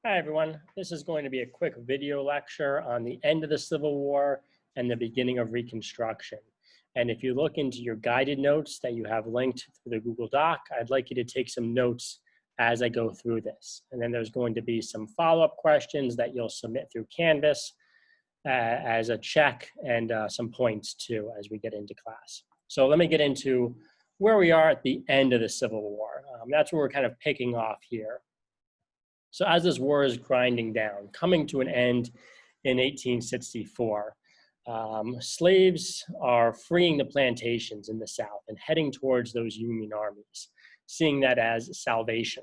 Hi, everyone. This is going to be a quick video lecture on the end of the Civil War and the beginning of Reconstruction. And if you look into your guided notes that you have linked through the Google Doc, I'd like you to take some notes as I go through this. And then there's going to be some follow-up questions that you'll submit through Canvas as a check and some points too as we get into class. So let me get into where we are at the end of the Civil War. That's where we're kind of picking off here. So as this war is grinding down, coming to an end in 1864, slaves are freeing the plantations in the South and heading towards those Union armies, seeing that as salvation.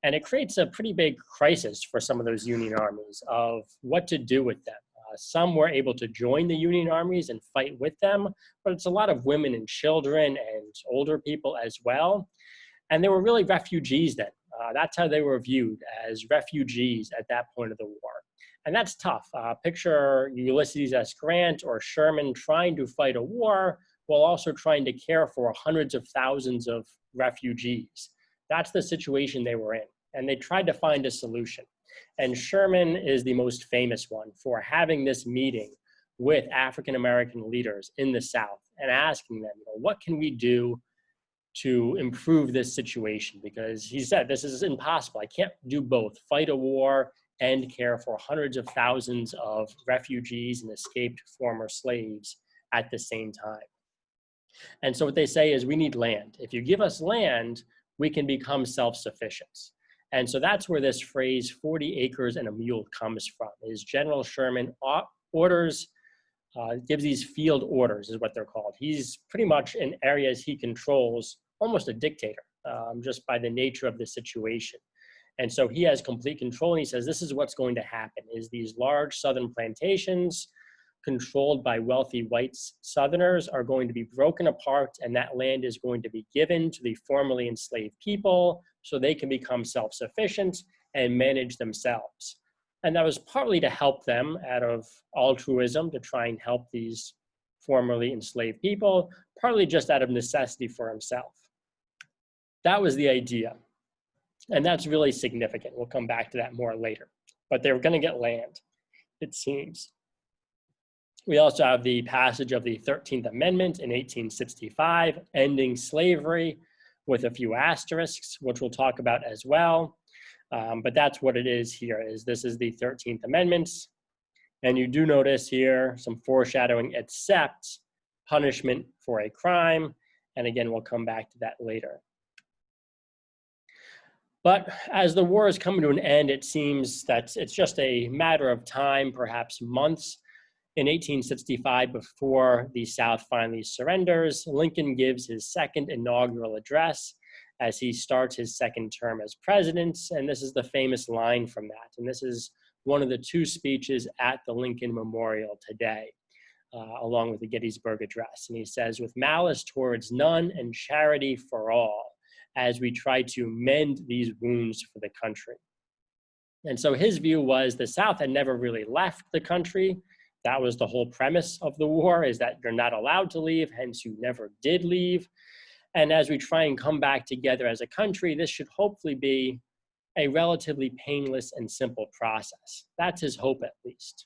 And it creates a pretty big crisis for some of those Union armies of what to do with them. Some were able to join the Union armies and fight with them, but it's a lot of women and children and older people as well. And they were really refugees then. That's how they were viewed, as refugees at that point of the war. And that's tough. Picture Ulysses S. Grant or Sherman trying to fight a war while also trying to care for hundreds of thousands of refugees. That's the situation they were in. And they tried to find a solution. And Sherman is the most famous one for having this meeting with African-American leaders in the South and asking them, what can we do to improve this situation? Because he said, this is impossible. I can't do both, fight a war and care for hundreds of thousands of refugees and escaped former slaves at the same time. And so what they say is, we need land. If you give us land, we can become self-sufficient. And so that's where this phrase 40 acres and a mule comes from, is General Sherman orders, gives these field orders is what they're called. He's pretty much in areas he controls, almost a dictator, just by the nature of the situation. And so he has complete control, and he says, this is what's going to happen, is these large southern plantations controlled by wealthy white Southerners are going to be broken apart, and that land is going to be given to the formerly enslaved people so they can become self-sufficient and manage themselves. And that was partly to help them out of altruism, to try and help these formerly enslaved people, partly just out of necessity for himself. That was the idea. And that's really significant. We'll come back to that more later. But they were going to get land, it seems. We also have the passage of the 13th Amendment in 1865, ending slavery with a few asterisks, which we'll talk about as well. But that's what it is here, is this is the 13th Amendment. And you do notice here some foreshadowing, except punishment for a crime. And again, we'll come back to that later. But as the war is coming to an end, it seems that it's just a matter of time, perhaps months. In 1865, before the South finally surrenders, Lincoln gives his second inaugural address as he starts his second term as president. And this is the famous line from that. And this is one of the two speeches at the Lincoln Memorial today, along with the Gettysburg Address. And he says, with malice towards none and charity for all, as we try to mend these wounds for the country. And so his view was the South had never really left the country. That was the whole premise of the war, is that you're not allowed to leave, hence you never did leave. And as we try and come back together as a country, this should hopefully be a relatively painless and simple process. That's his hope, at least.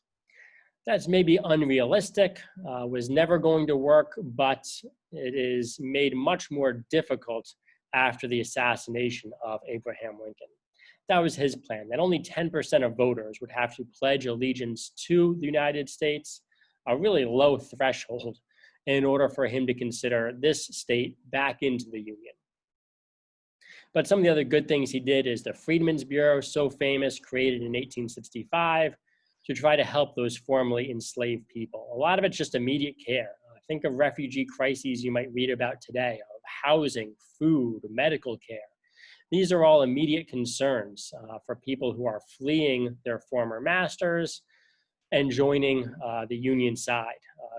That's maybe unrealistic, was never going to work, but it is made much more difficult after the assassination of Abraham Lincoln. That was his plan, that only 10% of voters would have to pledge allegiance to the United States, a really low threshold, in order for him to consider this state back into the Union. But some of the other good things he did is the Freedmen's Bureau, so famous, created in 1865 to try to help those formerly enslaved people. A lot of it's just immediate care. Think of refugee crises you might read about today, of housing, food, medical care. These are all immediate concerns for people who are fleeing their former masters and joining the Union side.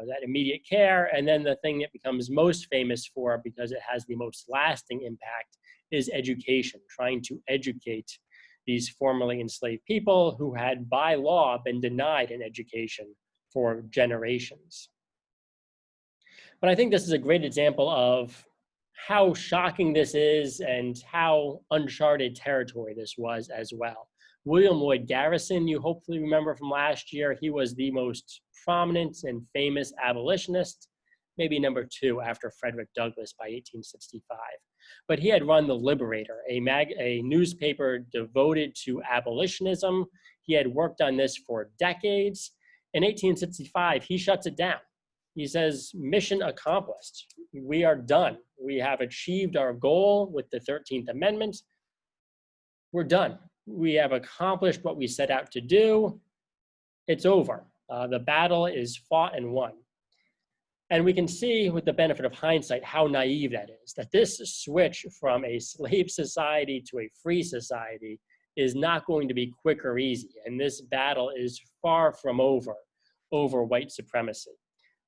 That immediate care, and then the thing that becomes most famous for, because it has the most lasting impact, is education, trying to educate these formerly enslaved people who had by law been denied an education for generations. But I think this is a great example of how shocking this is and how uncharted territory this was as well. William Lloyd Garrison, you hopefully remember from last year, he was the most prominent and famous abolitionist, maybe number 2 after Frederick Douglass by 1865. But he had run The Liberator, a newspaper devoted to abolitionism. He had worked on this for decades. In 1865, he shuts it down. He says, mission accomplished. We are done. We have achieved our goal with the 13th Amendment. We're done. We have accomplished what we set out to do. It's over. The battle is fought and won. And we can see with the benefit of hindsight how naive that is, that this switch from a slave society to a free society is not going to be quick or easy. And this battle is far from over white supremacy.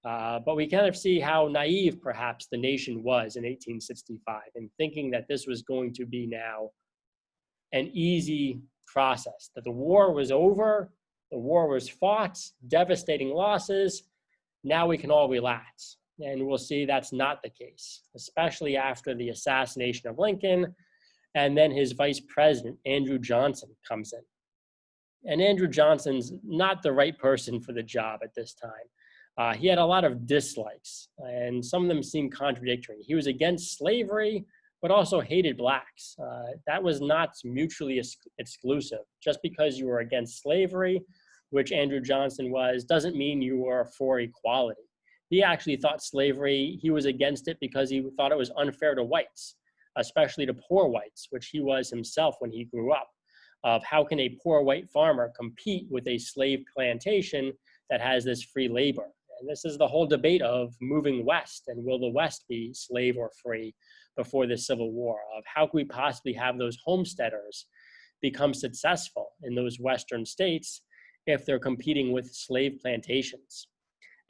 But we kind of see how naive perhaps the nation was in 1865 in thinking that this was going to be now an easy process, that the war was over, the war was fought, devastating losses, now we can all relax. And we'll see that's not the case, especially after the assassination of Lincoln, and then his vice president, Andrew Johnson, comes in. And Andrew Johnson's not the right person for the job at this time. He had a lot of dislikes, and some of them seem contradictory. He was against slavery, but also hated blacks. That was not mutually exclusive. Just because you were against slavery, which Andrew Johnson was, doesn't mean you were for equality. He actually thought slavery, he was against it because he thought it was unfair to whites, especially to poor whites, which he was himself when he grew up. Of how can a poor white farmer compete with a slave plantation that has this free labor? And this is the whole debate of moving west, and will the West be slave or free before the Civil War? Of how can we possibly have those homesteaders become successful in those Western states if they're competing with slave plantations?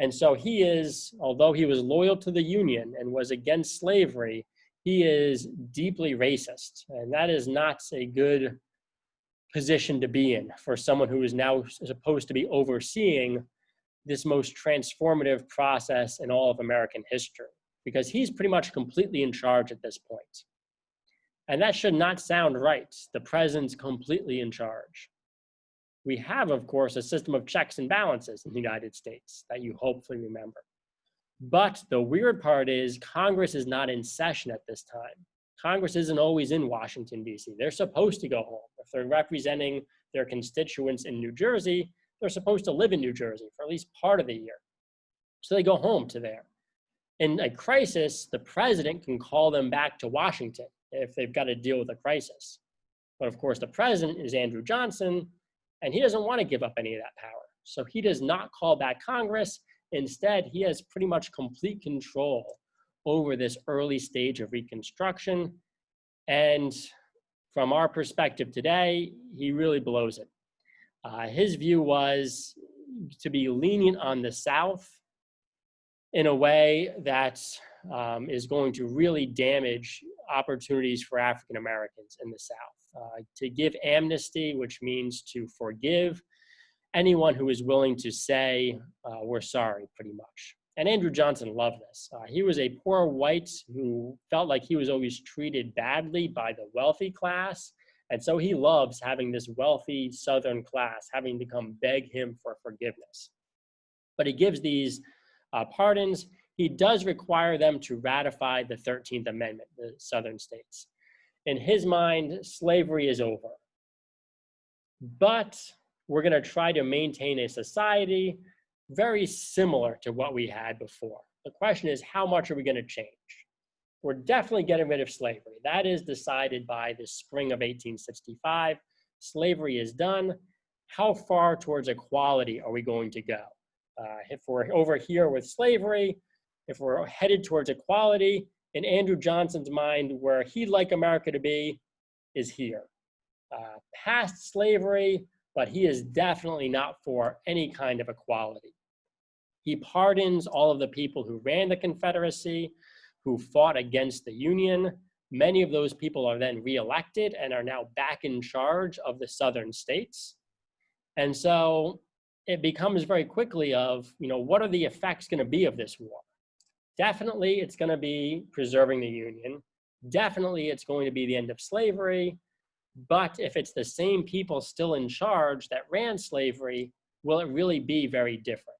And so he is, although he was loyal to the Union and was against slavery, he is deeply racist. And that is not a good position to be in for someone who is now supposed to be overseeing this most transformative process in all of American history, because he's pretty much completely in charge at this point. And that should not sound right. The president's completely in charge. We have, of course, a system of checks and balances in the United States that you hopefully remember. But the weird part is Congress is not in session at this time. Congress isn't always in Washington, D.C. They're supposed to go home. If they're representing their constituents in New Jersey, they're supposed to live in New Jersey for at least part of the year. So they go home to there. In a crisis, the president can call them back to Washington if they've got to deal with a crisis. But of course, the president is Andrew Johnson, and he doesn't want to give up any of that power. So he does not call back Congress. Instead, he has pretty much complete control over this early stage of Reconstruction. And from our perspective today, he really blows it. His view was to be lenient on the South in a way that is going to really damage opportunities for African Americans in the South. To give amnesty, which means to forgive anyone who is willing to say, we're sorry, pretty much. And Andrew Johnson loved this. He was a poor white who felt like he was always treated badly by the wealthy class. And so he loves having this wealthy Southern class having to come beg him for forgiveness. But he gives these pardons. He does require them to ratify the 13th Amendment, the Southern states. In his mind, slavery is over. But we're going to try to maintain a society very similar to what we had before. The question is, how much are we going to change? We're definitely getting rid of slavery. That is decided by the spring of 1865. Slavery is done. How far towards equality are we going to go? If we're over here with slavery, if we're headed towards equality, in Andrew Johnson's mind, where he'd like America to be is here. Past slavery, but he is definitely not for any kind of equality. He pardons all of the people who ran the Confederacy, who fought against the Union. Many of those people are then reelected and are now back in charge of the Southern states. And so it becomes very quickly of, what are the effects going to be of this war? Definitely it's going to be preserving the Union. Definitely it's going to be the end of slavery. But if it's the same people still in charge that ran slavery, will it really be very different?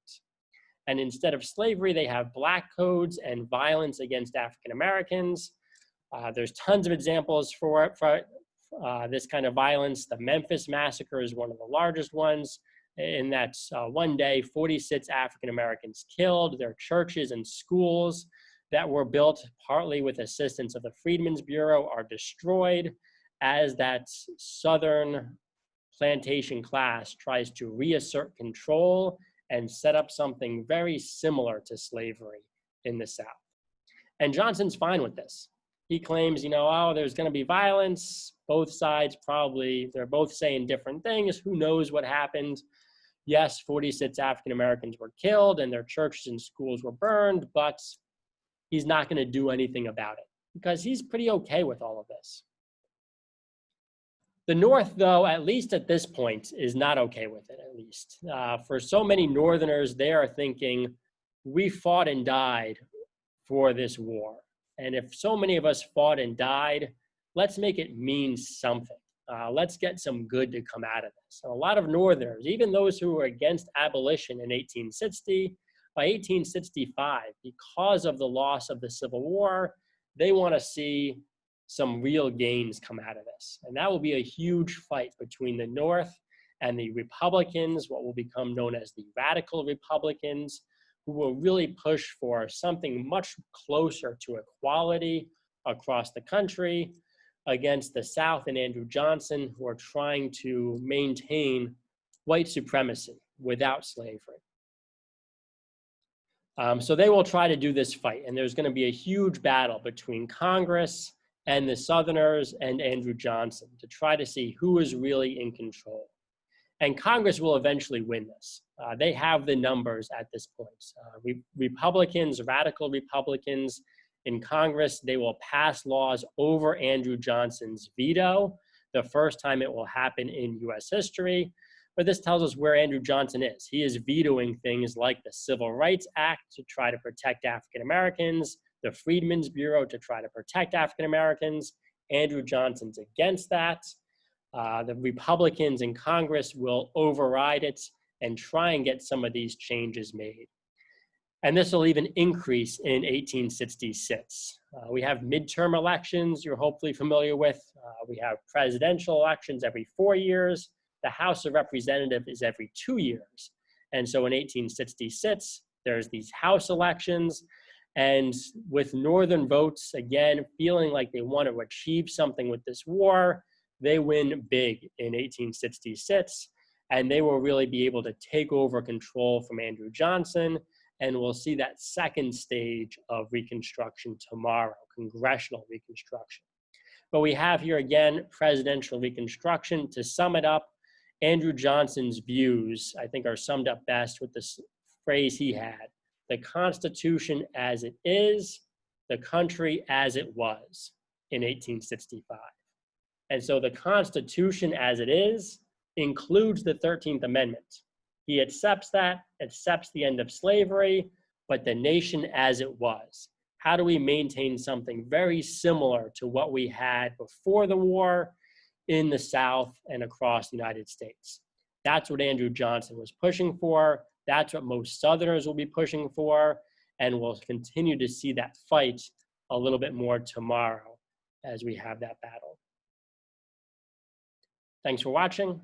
And instead of slavery, they have black codes and violence against African Americans. There's tons of examples for this kind of violence. The Memphis Massacre is one of the largest ones. In that one day, 46 African Americans killed. Their churches and schools that were built partly with assistance of the Freedmen's Bureau are destroyed as that Southern plantation class tries to reassert control and set up something very similar to slavery in the South. And Johnson's fine with this. He claims, oh, there's going to be violence. Both sides probably, they're both saying different things. Who knows what happened? Yes, 46 African Americans were killed and their churches and schools were burned, but he's not going to do anything about it because he's pretty okay with all of this. The North, though, at least at this point, is not okay with it, at least. For so many Northerners, they are thinking, we fought and died for this war. And if so many of us fought and died, let's make it mean something. Let's get some good to come out of this. So a lot of Northerners, even those who were against abolition in 1860, by 1865, because of the loss of the Civil War, they want to see some real gains come out of this. And that will be a huge fight between the North and the Republicans, what will become known as the radical Republicans, who will really push for something much closer to equality across the country, against the South and Andrew Johnson, who are trying to maintain white supremacy without slavery. So they will try to do this fight, and there's going to be a huge battle between Congress and the Southerners and Andrew Johnson to try to see who is really in control. And Congress will eventually win this. They have the numbers at this point. Republicans, radical Republicans in Congress, they will pass laws over Andrew Johnson's veto, the first time it will happen in US history. But this tells us where Andrew Johnson is. He is vetoing things like the Civil Rights Act to try to protect African Americans, the Freedmen's Bureau to try to protect African Americans. Andrew Johnson's against that. The Republicans in Congress will override it and try and get some of these changes made. And this will even increase in 1866. We have midterm elections you're hopefully familiar with. We have presidential elections every 4 years. The House of Representatives is every 2 years. And so in 1866, there's these House elections. And with Northern votes, again, feeling like they want to achieve something with this war, they win big in 1866. And they will really be able to take over control from Andrew Johnson. And we'll see that second stage of Reconstruction tomorrow, congressional Reconstruction. But we have here again, presidential Reconstruction. To sum it up, Andrew Johnson's views, I think, are summed up best with this phrase he had: the Constitution as it is, the country as it was in 1865. And so the Constitution as it is includes the 13th Amendment. He accepts that, accepts the end of slavery, but the nation as it was. How do we maintain something very similar to what we had before the war in the South and across the United States? That's what Andrew Johnson was pushing for. That's what most Southerners will be pushing for. And we'll continue to see that fight a little bit more tomorrow as we have that battle. Thanks for watching.